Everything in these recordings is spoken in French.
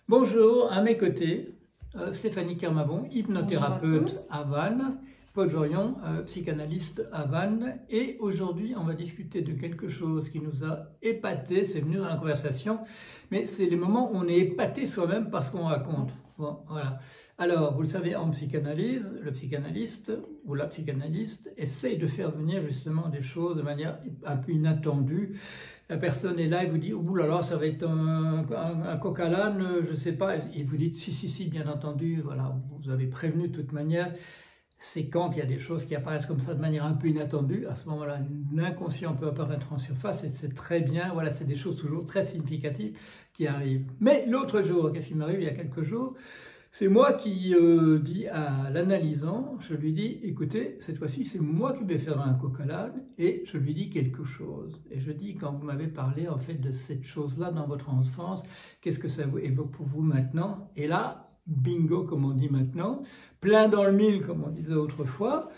Bonjour, à mes côtés, Stéphanie Kermabon, hypnothérapeute à Vannes, Paul Jorion, psychanalyste à Vannes, et aujourd'hui on va discuter de quelque chose qui nous a épaté, c'est venu dans la conversation, mais c'est les moments où on est épaté soi-même parce qu'on raconte. Bon, voilà. Alors, vous le savez, en psychanalyse, le psychanalyste ou la psychanalyste essaye de faire venir justement des choses de manière un peu inattendue. La personne est là et vous dit « Ouh là là, ça va être un coq à l'âne, je ne sais pas ». Et vous dites « Si, bien entendu, voilà, vous avez prévenu de toute manière ». C'est quand il y a des choses qui apparaissent comme ça de manière un peu inattendue, à ce moment-là, l'inconscient peut apparaître en surface et c'est très bien, voilà, c'est des choses toujours très significatives qui arrivent. Mais l'autre jour, qu'est-ce qui m'arrive il y a quelques jours? C'est moi qui dis à l'analysant, je lui dis, écoutez, cette fois-ci, c'est moi qui vais faire un coq à l'âne, et je lui dis quelque chose. Et je dis, quand vous m'avez parlé en fait de cette chose-là dans votre enfance, qu'est-ce que ça évoque pour vous maintenant? Et là, bingo, comme on dit maintenant, plein dans le mille, comme on disait autrefois,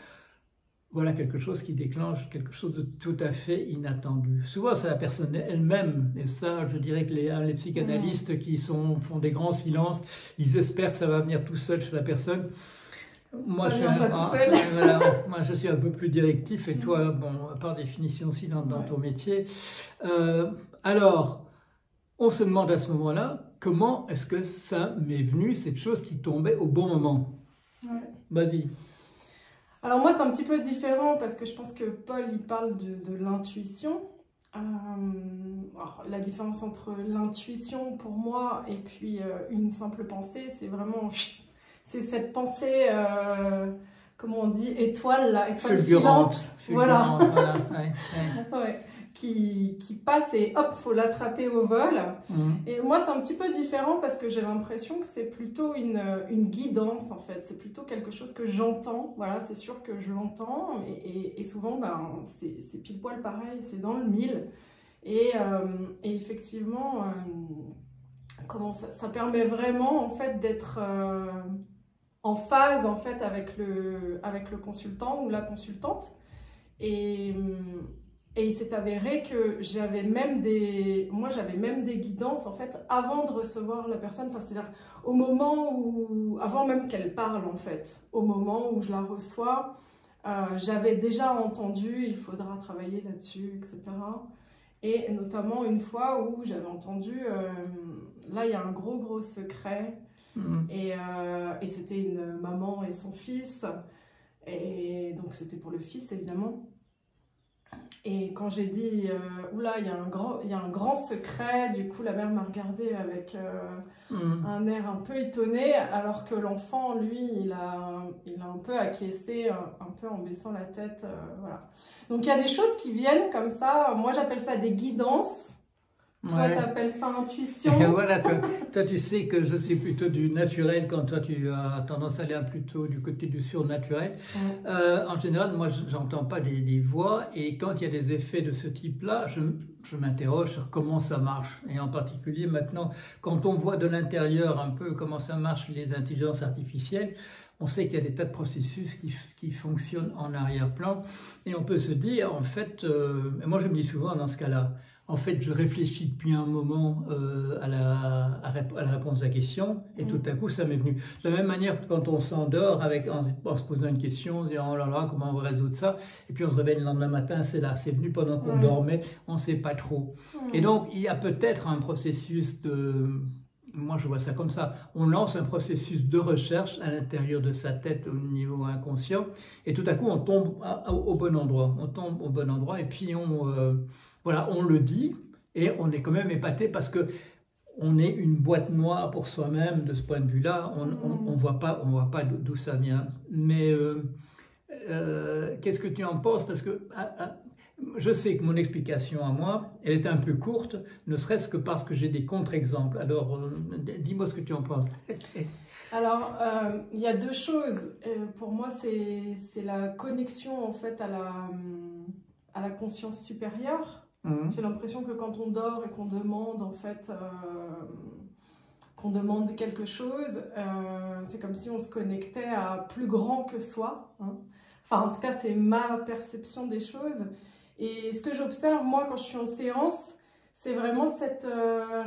voilà quelque chose qui déclenche quelque chose de tout à fait inattendu. Souvent, c'est la personne elle-même, et ça, je dirais que les psychanalystes qui font des grands silences, ils espèrent que ça va venir tout seul chez la personne. Moi, moi, je suis un peu plus directif, et toi, bon, par définition aussi dans ton métier. Alors, on se demande à ce moment-là, comment est-ce que ça m'est venu, cette chose qui tombait au bon moment? Vas-y. Alors moi, c'est un petit peu différent parce que je pense que Paul, il parle de l'intuition. La différence entre l'intuition pour moi et puis une simple pensée, c'est vraiment... C'est cette pensée, comment on dit, étoile, là, étoile filante. Voilà. Ouais. Qui passe et hop, faut l'attraper au vol. Et moi, c'est un petit peu différent parce que j'ai l'impression que c'est plutôt une guidance, en fait. C'est plutôt quelque chose que j'entends. Voilà, c'est sûr que je l'entends. Et souvent, ben, c'est pile poil pareil, c'est dans le mille. Et effectivement, comment ça permet vraiment, en fait, d'être en phase, en fait, avec le consultant ou la consultante. Et il s'est avéré que j'avais même des guidances en fait avant de recevoir la personne, enfin, c'est-à-dire au moment où, avant même qu'elle parle en fait, au moment où je la reçois, j'avais déjà entendu, il faudra travailler là-dessus, etc. Et notamment une fois où j'avais entendu, là il y a un gros secret, et c'était une maman et son fils, et donc c'était pour le fils évidemment. Et quand j'ai dit oula, il y a un grand secret, du coup la mère m'a regardée avec un air un peu étonné, alors que l'enfant, lui, il a un peu acquiescé, un peu en baissant la tête, voilà. Donc il y a des choses qui viennent comme ça, moi j'appelle ça des guidances. Toi, tu appelles ça intuition. Et voilà, toi, tu sais que je suis plutôt du naturel, quand toi, tu as tendance à aller plutôt du côté du surnaturel. En général, moi, je n'entends pas des voix, et quand il y a des effets de ce type-là, je m'interroge sur comment ça marche. Et en particulier, maintenant, quand on voit de l'intérieur un peu comment ça marche les intelligences artificielles, on sait qu'il y a des tas de processus qui fonctionnent en arrière-plan, et on peut se dire, en fait, moi je me dis souvent dans ce cas-là, en fait, je réfléchis depuis un moment à la réponse à la question, et tout à coup, ça m'est venu. De la même manière que quand on s'endort en se posant une question, on se dit « Oh là là, comment on va résoudre ça ?» Et puis on se réveille le lendemain matin, c'est là, c'est venu pendant qu'on dormait, on ne sait pas trop. Et donc, il y a peut-être un processus de... Moi, je vois ça comme ça. On lance un processus de recherche à l'intérieur de sa tête au niveau inconscient, et tout à coup, on tombe au bon endroit. On tombe au bon endroit, et puis voilà, on le dit, et on est quand même épaté parce que on est une boîte noire pour soi-même de ce point de vue-là. On voit pas d'où ça vient. Mais qu'est-ce que tu en penses? Parce que je sais que mon explication à moi, elle est un peu courte, ne serait-ce que parce que j'ai des contre-exemples. Alors, dis-moi ce que tu en penses. Alors, il y a deux choses. Pour moi, c'est la connexion en fait à la conscience supérieure. J'ai l'impression que quand on dort et qu'on demande en fait quelque chose, c'est comme si on se connectait à plus grand que soi. Enfin, en tout cas, c'est ma perception des choses. Et ce que j'observe moi quand je suis en séance, c'est vraiment cette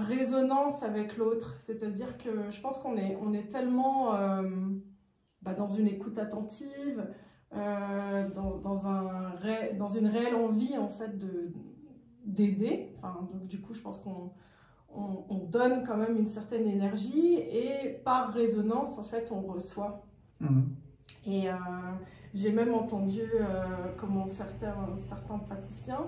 résonance avec l'autre. C'est-à-dire que je pense qu'on est tellement dans une écoute attentive, dans une réelle envie en fait d'aider. Enfin, donc du coup, je pense qu'on donne quand même une certaine énergie et par résonance, en fait, on reçoit. Et j'ai même entendu comment certains praticiens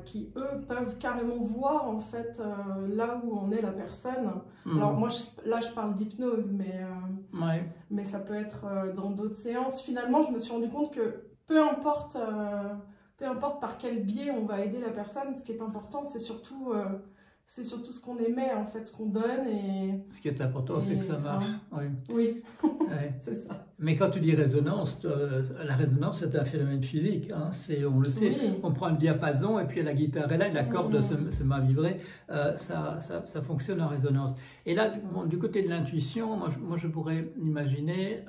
qui, eux, peuvent carrément voir, en fait, là où en est la personne. Alors, moi, là, je parle d'hypnose, mais ça peut être dans d'autres séances. Finalement, je me suis rendu compte que peu importe par quel biais on va aider la personne, ce qui est important, c'est surtout ce qu'on émet, en fait, ce qu'on donne. Ce qui est important, c'est que ça marche. Oui, c'est ça. Mais quand tu dis résonance, la résonance, c'est un phénomène physique. Hein. On le sait, on prend le diapason et puis la guitare est là, et la corde se met à vibrer. Ça fonctionne en résonance. Et là, du côté de l'intuition, moi, je pourrais imaginer,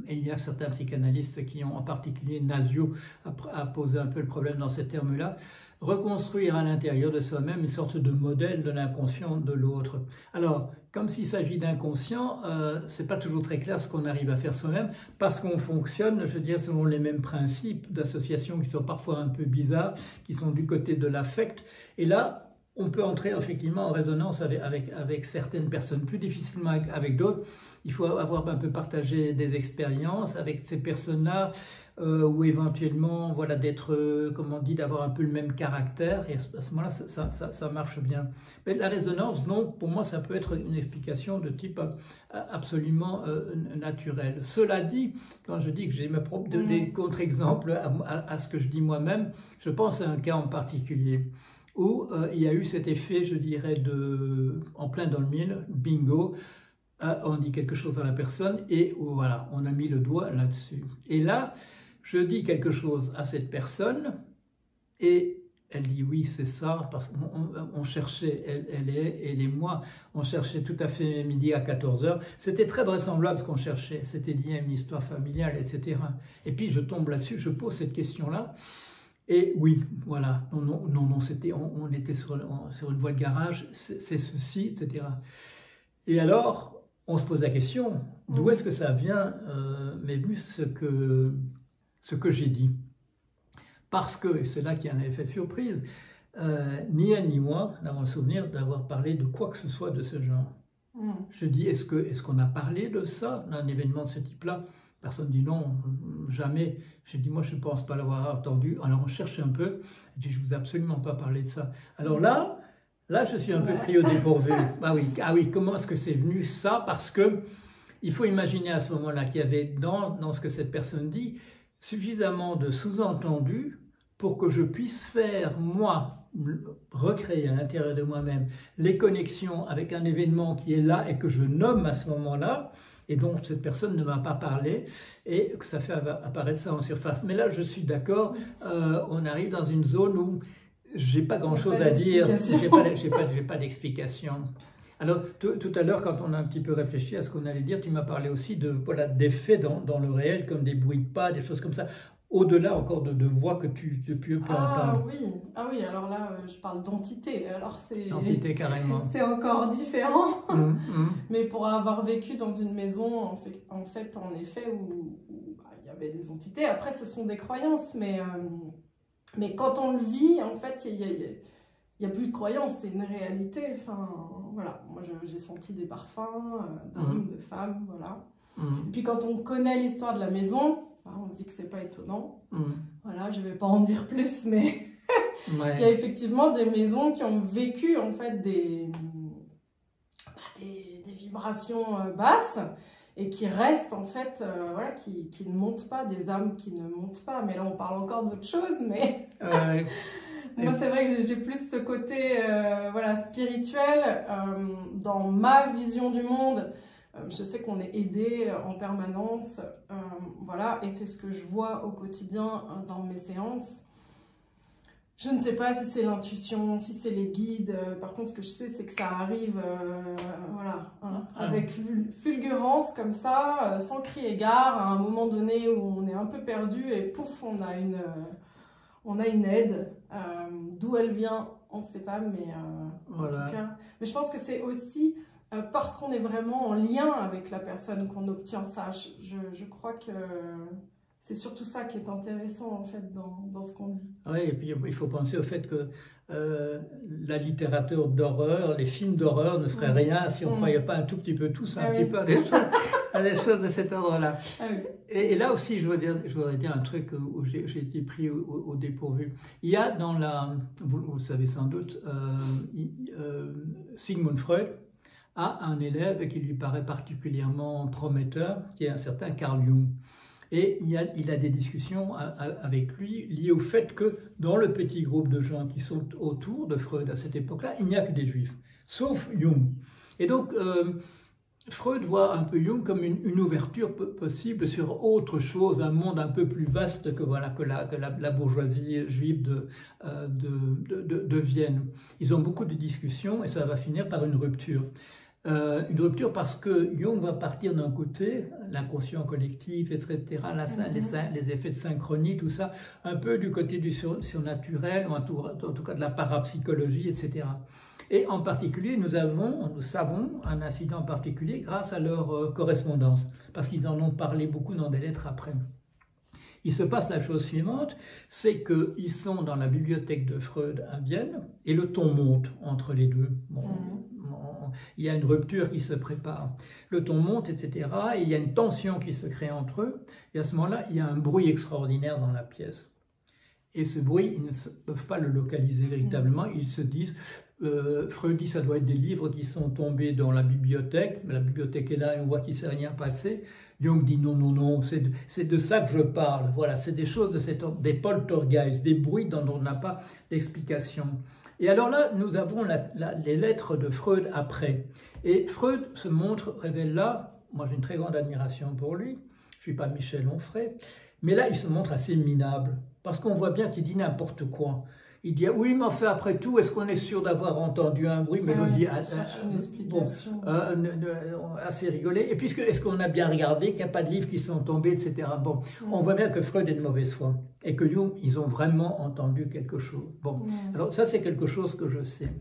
et il y a certains psychanalystes qui ont, en particulier Nasio, a posé un peu le problème dans ces termes-là, reconstruire à l'intérieur de soi-même une sorte de modèle de l'inconscient de l'autre. Alors, comme s'il s'agit d'inconscient, c'est pas toujours très clair ce qu'on arrive à faire soi-même, parce qu'on fonctionne, je veux dire, selon les mêmes principes d'association qui sont parfois un peu bizarres, qui sont du côté de l'affect. Et là, on peut entrer effectivement en résonance avec certaines personnes, plus difficilement avec d'autres. Il faut avoir un peu partagé des expériences avec ces personnes-là, ou éventuellement, voilà, d'être, comme on dit, d'avoir un peu le même caractère, et à ce moment-là, ça marche bien. Mais la résonance, non, pour moi, ça peut être une explication de type absolument naturel. Cela dit, quand je dis que j'ai des contre-exemples à ce que je dis moi-même, je pense à un cas en particulier, où il y a eu cet effet, je dirais, en plein dans le mille, bingo, on dit quelque chose à la personne, et voilà, on a mis le doigt là-dessus. Et là, je dis quelque chose à cette personne et elle dit oui, c'est ça, parce qu'on cherchait, elle et moi, on cherchait tout à fait midi à 14h. C'était très vraisemblable ce qu'on cherchait, c'était lié à une histoire familiale, etc. Et puis je tombe là-dessus, je pose cette question-là. Et oui, voilà, non, on était sur une voie de garage, c'est ceci, etc. Et alors, on se pose la question, d'où est-ce que ça vient, m'est venu ce que j'ai dit. Parce que, et c'est là qu'il y a un effet de surprise, ni elle ni moi n'avons le souvenir d'avoir parlé de quoi que ce soit de ce genre. Je dis, est-ce qu'on a parlé de ça, d'un événement de ce type-là? Personne dit non, jamais. Je dis, moi, je ne pense pas l'avoir entendu. Alors, on cherche un peu. Je dis, je ne vous ai absolument pas parlé de ça. Alors là, je suis un peu pris au dépourvu. Ah oui, comment est-ce que c'est venu ça? Parce que il faut imaginer à ce moment-là qu'il y avait dans ce que cette personne dit suffisamment de sous-entendus pour que je puisse faire, moi, recréer à l'intérieur de moi-même les connexions avec un événement qui est là et que je nomme à ce moment-là, et dont cette personne ne m'a pas parlé, et que ça fait apparaître ça en surface. Mais là, je suis d'accord, on arrive dans une zone où j'ai pas grand-chose à dire, j'ai pas d'explication. Alors, tout à l'heure, quand on a un petit peu réfléchi à ce qu'on allait dire, tu m'as parlé aussi d'effets dans le réel, comme des bruits de pas, des choses comme ça, au-delà encore de voix que tu peux entendre. Ah oui, alors là, je parle d'entité, alors c'est... Entité, carrément. C'est encore différent, mais pour avoir vécu dans une maison, en effet, où il y avait des entités, après, ce sont des croyances, mais quand on le vit, en fait, il n'y a plus de croyances, c'est une réalité. Enfin, voilà, moi j'ai senti des parfums d'hommes, de femmes, voilà. Et puis quand on connaît l'histoire de la maison, on se dit que c'est pas étonnant. Voilà, je vais pas en dire plus, mais il y a effectivement des maisons qui ont vécu en fait des vibrations basses et qui restent en fait, voilà, qui ne montent pas, des âmes qui ne montent pas. Mais là, on parle encore d'autre chose, mais... Moi, c'est vrai que j'ai plus ce côté voilà, spirituel dans ma vision du monde. Je sais qu'on est aidé en permanence, voilà, et c'est ce que je vois au quotidien dans mes séances. Je ne sais pas si c'est l'intuition, si c'est les guides. Par contre, ce que je sais, c'est que ça arrive voilà, avec fulgurance comme ça, sans cri égard, à un moment donné où on est un peu perdu et pouf, on a une aide. D'où elle vient, on ne sait pas, mais voilà. En tout cas. Mais je pense que c'est aussi parce qu'on est vraiment en lien avec la personne qu'on obtient ça. Je crois que c'est surtout ça qui est intéressant en fait dans ce qu'on dit. Oui, et puis il faut penser au fait que la littérature d'horreur, les films d'horreur ne seraient rien si on ne croyait pas un tout petit peu tous, un petit peu à des choses de cet ordre-là. Ah oui. Et là aussi, je voudrais dire un truc où j'ai été pris au dépourvu. Il y a dans vous le savez sans doute, Sigmund Freud a un élève qui lui paraît particulièrement prometteur, qui est un certain Carl Jung. Et il a des discussions avec lui liées au fait que dans le petit groupe de gens qui sont autour de Freud à cette époque-là, il n'y a que des juifs, sauf Jung. Et donc, Freud voit un peu Jung comme une ouverture possible sur autre chose, un monde un peu plus vaste que la bourgeoisie juive de Vienne. Ils ont beaucoup de discussions et ça va finir par une rupture. Une rupture parce que Jung va partir d'un côté, l'inconscient collectif, etc., les effets de synchronie, tout ça, un peu du côté du surnaturel, ou en tout cas de la parapsychologie, etc. Et en particulier, nous savons un incident particulier grâce à leur correspondance, parce qu'ils en ont parlé beaucoup dans des lettres après. Il se passe la chose suivante, c'est qu'ils sont dans la bibliothèque de Freud à Vienne, et le ton monte entre les deux. Il y a une rupture qui se prépare. Le ton monte, etc. Et il y a une tension qui se crée entre eux. Et à ce moment-là, il y a un bruit extraordinaire dans la pièce. Et ce bruit, ils ne peuvent pas le localiser véritablement. Ils se disent, Freud dit, ça doit être des livres qui sont tombés dans la bibliothèque. Mais la bibliothèque est là et on voit qu'il ne s'est rien passé. Jung dit non, non, non, c'est de ça que je parle. Voilà, c'est des choses de cet ordre, des poltergeists, des bruits dont on n'a pas d'explication. Et alors là, nous avons les lettres de Freud après. Et Freud se montre, révèle là, moi j'ai une très grande admiration pour lui, je ne suis pas Michel Onfray, mais là il se montre assez minable, parce qu'on voit bien qu'il dit n'importe quoi. Il dit, oui, mais enfin, après tout, est-ce qu'on est sûr d'avoir entendu un bruit, mélodie, une explication. Assez rigolé. Et puis, est-ce qu'on a bien regardé qu'il n'y a pas de livres qui sont tombés, etc. Bon, on voit bien que Freud est de mauvaise foi et que Jung, ils ont vraiment entendu quelque chose. Bon, alors ça, c'est quelque chose que je sais.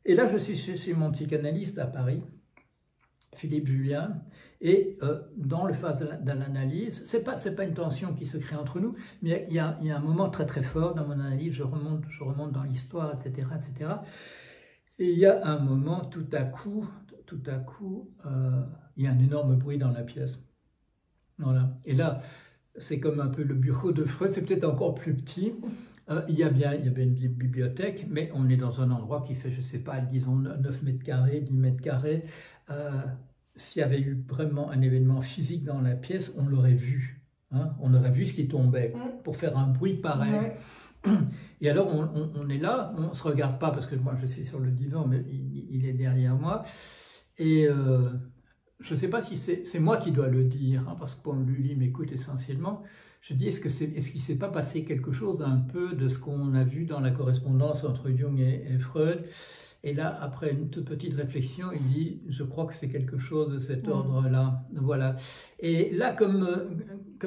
Et là, je suis chez mon psychanalyste à Paris, Philippe Julien, et dans le phase de l'analyse, c'est pas une tension qui se crée entre nous, mais il y a un moment très très fort dans mon analyse, je remonte dans l'histoire, etc., etc. Et il y a un moment, tout à coup, il y a un énorme bruit dans la pièce. Voilà. Et là, c'est comme un peu le bureau de Freud, c'est peut-être encore plus petit. Il y a bien une bibliothèque, mais on est dans un endroit qui fait, je ne sais pas, disons 9 mètres carrés, 10 mètres carrés. S'il y avait eu vraiment un événement physique dans la pièce, on l'aurait vu. Hein, on aurait vu ce qui tombait pour faire un bruit pareil. Ouais. Et alors, on est là, on ne se regarde pas parce que moi, je suis sur le divan, mais il est derrière moi. Et je ne sais pas si c'est moi qui dois le dire, hein, parce que Paul Lully m'écoute essentiellement. Je dis, est-ce qu'il ne s'est pas passé quelque chose un peu de ce qu'on a vu dans la correspondance entre Jung et Freud? Et là, après une toute petite réflexion, il dit, je crois que c'est quelque chose de cet ordre-là. Voilà. Et là, comme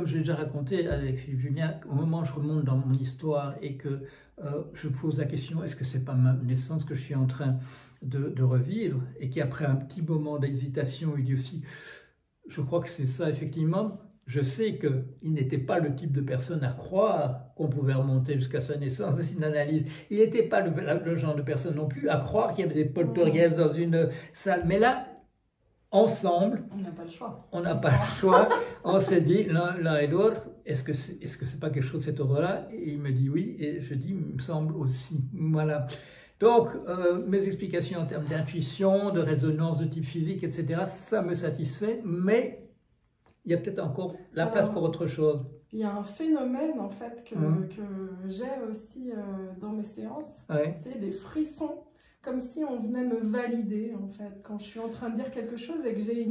je l'ai déjà raconté avec Philippe Julien, au moment où je remonte dans mon histoire et que je pose la question, est-ce que c'est pas ma naissance que je suis en train de revivre? Et qu'après un petit moment d'hésitation, il dit aussi, je crois que c'est ça, effectivement. Je sais qu'il n'était pas le type de personne à croire qu'on pouvait remonter jusqu'à sa naissance, c'est une analyse. Il n'était pas le genre de personne non plus à croire qu'il y avait des poltergeists dans une salle. Mais là, ensemble, on n'a pas le choix. On n'a pas le choix. On s'est dit, l'un et l'autre, est-ce que c'est pas quelque chose de cet ordre-là? Et il me dit oui, et je dis, il me semble aussi. Voilà. Donc, mes explications en termes d'intuition, de résonance de type physique, etc., ça me satisfait, mais il y a peut-être encore la place pour autre chose. Il y a un phénomène, en fait, que j'ai aussi dans mes séances, c'est des frissons, comme si on venait me valider, en fait, quand je suis en train de dire quelque chose et que j'ai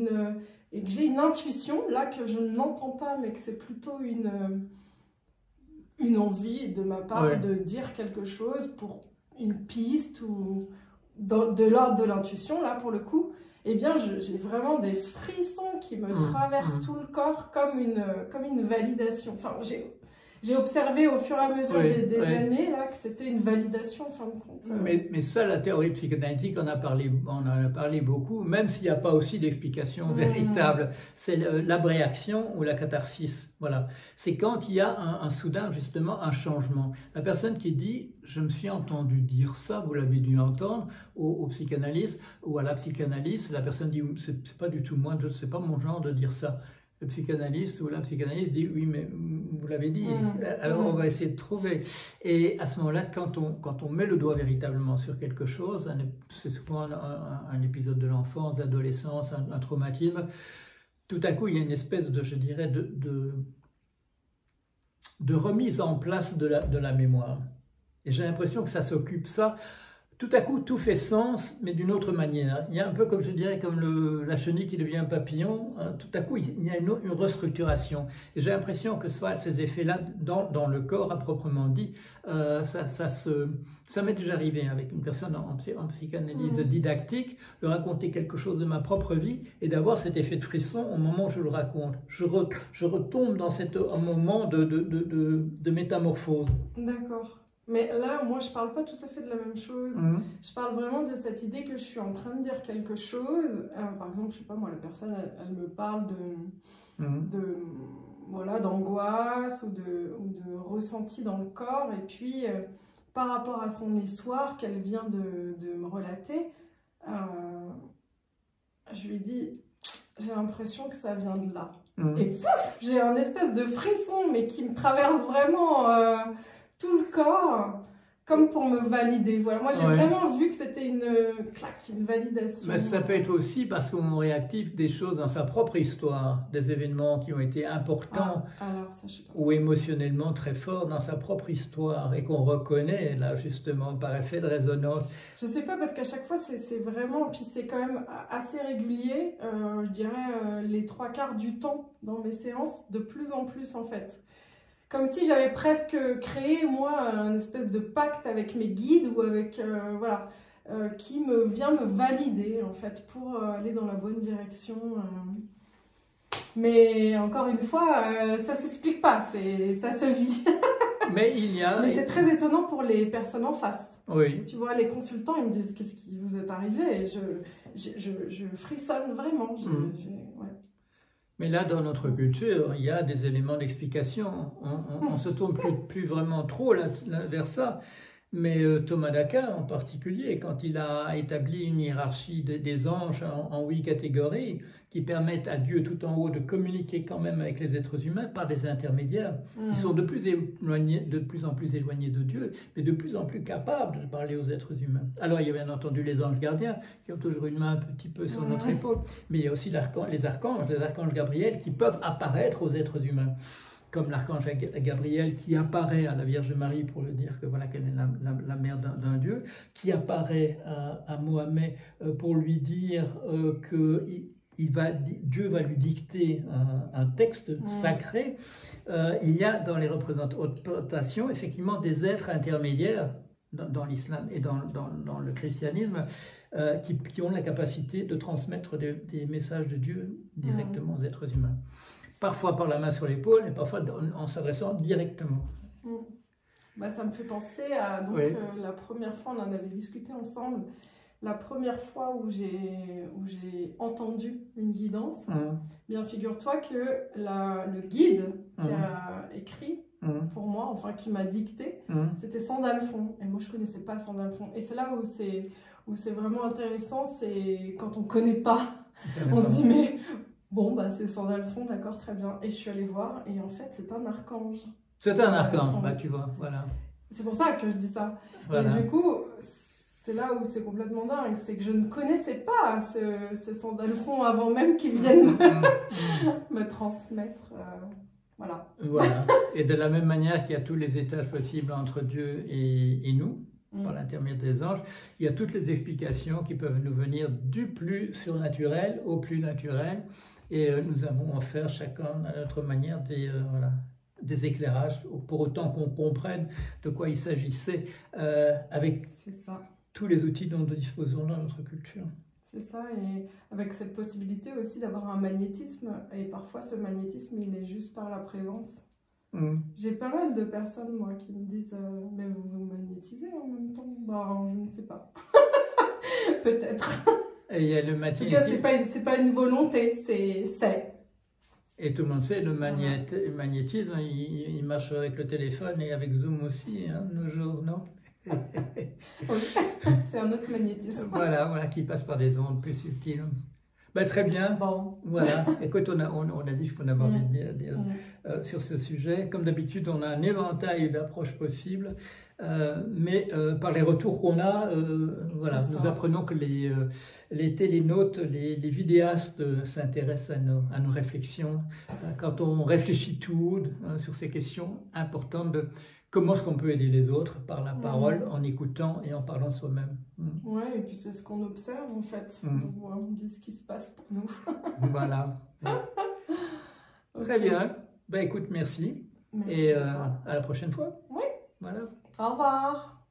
une intuition, là, que je n'entends pas, mais que c'est plutôt une envie de ma part de dire quelque chose pour une piste ou de l'ordre de l'intuition, là, pour le coup. Eh bien, j'ai vraiment des frissons qui me traversent tout le corps comme une validation. Enfin, j'ai observé au fur et à mesure des années là, que c'était une validation en fin de compte. Mais ça, la théorie psychanalytique, on en a parlé beaucoup, même s'il n'y a pas aussi d'explication véritable. C'est l'abréaction ou la catharsis. Voilà. C'est quand il y a un soudain, justement, un changement. La personne qui dit « je me suis entendu dire ça », vous l'avez dû entendre, au psychanalyste ou à la psychanalyste, la personne dit « c'est pas du tout moi, c'est pas mon genre de dire ça ». Le psychanalyste ou la psychanalyste dit « oui, mais vous l'avez dit, alors on va essayer de trouver ». Et à ce moment-là, quand on met le doigt véritablement sur quelque chose, c'est souvent un épisode de l'enfance, de l'adolescence, un traumatisme, tout à coup, il y a une espèce de, je dirais, de remise en place de la mémoire. Et j'ai l'impression que ça s'occupe ça. Tout à coup, tout fait sens, mais d'une autre manière. Il y a un peu comme, je dirais, comme la chenille qui devient un papillon. Hein, tout à coup, il y a une restructuration. Et j'ai l'impression que soit ces effets-là, dans le corps à proprement dit, ça m'est déjà arrivé avec une personne en psychanalyse didactique, de raconter quelque chose de ma propre vie et d'avoir cet effet de frisson au moment où je le raconte. Je retombe dans un moment de métamorphose. D'accord. Mais là, moi, je parle pas tout à fait de la même chose. Je parle vraiment de cette idée que je suis en train de dire quelque chose. Par exemple, je sais pas, moi, la personne, elle me parle voilà, d'angoisse ou de ressenti dans le corps. Et puis, par rapport à son histoire qu'elle vient de me relater, je lui dis, j'ai l'impression que ça vient de là. Et pouf, j'ai un espèce de frisson, mais qui me traverse vraiment... tout le corps, comme pour me valider. Voilà. Moi, j'ai vraiment vu que c'était une validation. Mais ça peut être aussi parce qu'on réactive des choses dans sa propre histoire, des événements qui ont été importants ou émotionnellement très forts dans sa propre histoire et qu'on reconnaît, là, justement, par effet de résonance. Je sais pas, parce qu'à chaque fois, c'est vraiment... Puis c'est quand même assez régulier, je dirais les 3/4 du temps dans mes séances, de plus en plus, en fait. Comme si j'avais presque créé, moi, un espèce de pacte avec mes guides ou avec, voilà, qui vient me valider, en fait, pour aller dans la bonne direction. Mais encore une fois, ça ne s'explique pas, ça se vit. Mais c'est très étonnant pour les personnes en face. Oui. Tu vois, les consultants, ils me disent « Qu'est-ce qui vous est arrivé ?» Et je frissonne vraiment. Mais là, dans notre culture, il y a des éléments d'explication. On se tourne plus vraiment trop vers ça. Mais Thomas d'Aquin, en particulier, quand il a établi une hiérarchie des anges en 8 catégories, qui permettent à Dieu tout en haut de communiquer quand même avec les êtres humains par des intermédiaires, qui sont de plus en plus éloignés de Dieu, mais de plus en plus capables de parler aux êtres humains. Alors il y a bien entendu les anges gardiens, qui ont toujours une main un petit peu sur notre épaule, mais il y a aussi les archanges Gabriel, qui peuvent apparaître aux êtres humains. Comme l'archange Gabriel qui apparaît à la Vierge Marie pour lui dire que voilà qu'elle est la mère d'un Dieu, qui apparaît à Mohamed pour lui dire que Dieu va lui dicter un texte sacré. Il y a dans les représentations effectivement des êtres intermédiaires dans l'islam et dans le christianisme qui ont la capacité de transmettre des messages de Dieu directement aux êtres humains. Parfois par la main sur l'épaule et parfois en s'adressant directement. Bah, ça me fait penser à la première fois, on en avait discuté ensemble, la première fois où j'ai entendu une guidance. Bien, figure-toi que le guide qui a écrit pour moi, enfin qui m'a dicté, c'était Sandalphon. Et moi, je ne connaissais pas Sandalphon. Et c'est là où c'est vraiment intéressant, c'est quand on ne connaît pas, on se dit mais... Bon, bah, c'est Sandalphon, d'accord, très bien. Et je suis allée voir, et en fait, c'est un archange. C'est un archange, bah, tu vois, voilà. C'est pour ça que je dis ça. Voilà. Et du coup, c'est là où c'est complètement dingue, c'est que je ne connaissais pas ce Sandalphon avant même qu'il vienne me transmettre. Voilà. Voilà. Et de la même manière qu'il y a tous les étages possibles entre Dieu et nous, par l'intermédiaire des anges, il y a toutes les explications qui peuvent nous venir du plus surnaturel au plus naturel. Et nous avons offert chacun à notre manière des éclairages, pour autant qu'on comprenne de quoi il s'agissait, avec tous les outils dont nous disposons dans notre culture. C'est ça, et avec cette possibilité aussi d'avoir un magnétisme, et parfois ce magnétisme, il est juste par la présence. J'ai pas mal de personnes, moi, qui me disent mais vous vous magnétisez en même temps. Bah, je ne sais pas. Peut-être. Et il y a le magnétisme. En tout cas, c'est pas une volonté, c'est. Et tout le monde sait, le magnétisme, il marche avec le téléphone et avec Zoom aussi, hein, nos jours, non? Oui, c'est un autre magnétisme. Voilà, qui passe par des ondes plus subtiles. Ben, très bien. Bon. Voilà. Écoute, on a dit ce qu'on avait envie de dire sur ce sujet. Comme d'habitude, on a un éventail d'approches possibles, mais par les retours qu'on a, voilà, nous apprenons que les télénautes, les vidéastes s'intéressent à nos réflexions. Quand on réfléchit tout haut sur ces questions importantes de comment est-ce qu'on peut aider les autres par la parole, en écoutant et en parlant soi-même. Ouais, et puis c'est ce qu'on observe en fait. Donc on dit ce qui se passe pour nous. Voilà. Très bien. Ben écoute, merci. Et à la prochaine fois. Oui. Voilà. Au revoir.